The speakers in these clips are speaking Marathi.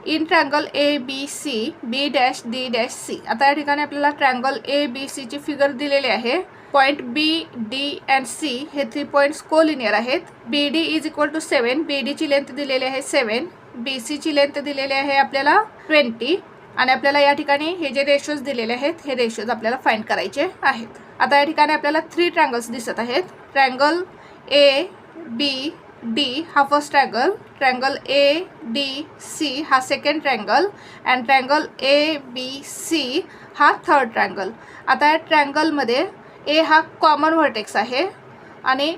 In triangle A B C B dash D dash C. आता या ठिकाणी आपल्याला ट्रँगल ए बी सी ची फिगर दिलेली आहे. Point B D and C हे 3 पॉईंट्स कोलिनियर आहेत. B D is equal to 7. B डीची लेंथ दिलेली आहे 7. बी सीची लेंथ दिलेली आहे आपल्याला 20. आणि आपल्याला या ठिकाणी हे जे रेशोज दिलेले आहेत हे रेशोज आपल्याला फाइंड करायचे आहेत. आता या ठिकाणी आपल्याला 3 ट्रँगल्स दिसत आहेत. ट्रँगल ए बी डी हा first triangle, triangle A D C हा second triangle and triangle A B C हा थर्ड ट्रँगल. आता या ट्रँगलमध्ये ए हा कॉमन व्हर्टेक्स आहे आणि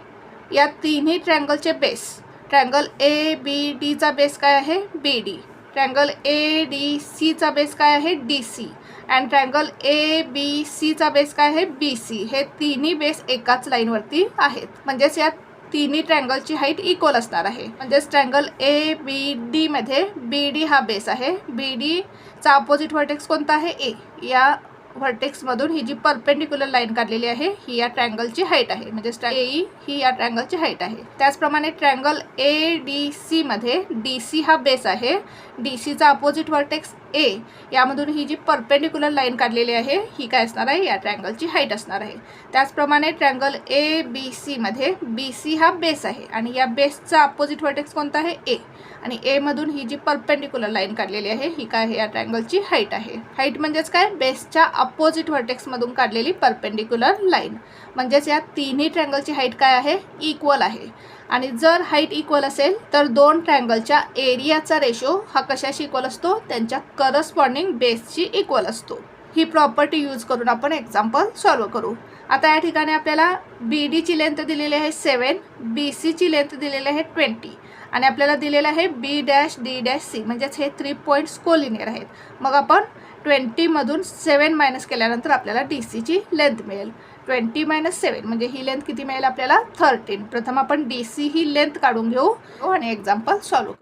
या तिन्ही ट्रँगलचे बेस, ट्रँगल ए बी डीचा बेस काय आहे B D, triangle A D सीचा बेस काय आहे D C and triangle A B सीचा बेस काय आहे बी सी. हे तिन्ही बेस एकाच लाईनवरती आहेत. म्हणजेच या तिन्ही ट्रँगलची हाईट इक्वल असणार आहे. म्हणजेच ट्रँगल ए बी डी मध्ये बी डी हा बेस आहे. बी डीचा अपोजिट व्हर्टेक्स कोणता आहे ए. या व्हर्टेक्समधून ही जी परपेंडिक्युलर लाईन काढलेली आहे ही या ट्रँगलची हाईट आहे. म्हणजे ए ही या ट्रँगलची हाईट आहे. त्याचप्रमाणे ट्रँगल ए डी सी मध्ये डी सी हा बेस आहे. डी सीचा अपोजिट व्हर्टेक्स ए, यामधून ही जी परपेंडिक्युलर लाईन काढलेली आहे ही काय असणार आहे या ट्रँगलची हाईट असणार आहे. त्याचप्रमाणे ट्रँगल ए बी सी मध्ये बी सी हा बेस आहे आणि या बेसचा अपोजिट व्हर्टेक्स कोणता आहे ए आणि ए मधून ही जी परपेंडिक्युलर लाईन काढलेली आहे ही काय आहे या ट्रँगलची हाईट आहे. हाईट म्हणजेच काय बेसच्या अपोजिट व्हर्टेक्समधून काढलेली परपेंडिक्युलर लाईन. म्हणजेच या तिन्ही ट्रँगलची हाईट काय आहे इक्वल आहे. आणि जर हाईट इक्वल असेल तर दोन ट्रँगलच्या एरियाचा रेशो हा कशाशी इक्वल असतो त्यांच्या करस्पॉन्डिंग बेसशी इक्वल असतो. ही प्रॉपर्टी यूज करून आपण एक्झाम्पल सॉल्व करू. आता या ठिकाणी आपल्याला बी डीची लेंथ दिलेली आहे 7, बी सीची लेंथ दिलेली आहे 20 आणि आपल्याला दिलेलं आहे बी डॅश डी डॅश सी. म्हणजेच हे 3 पॉईंट्स कोलिनियर आहेत. मग आपण 20 मधून 7 मायनस केल्यानंतर आपल्याला डी सीची लेंथ मिळेल. 20 - 7 म्हणजे ही लेंथ किती मिळेल आपल्याला 13. प्रथम आपण डी सी ही लेंथ काढून घेऊ आणि एक्झाम्पल सॉल्व करू.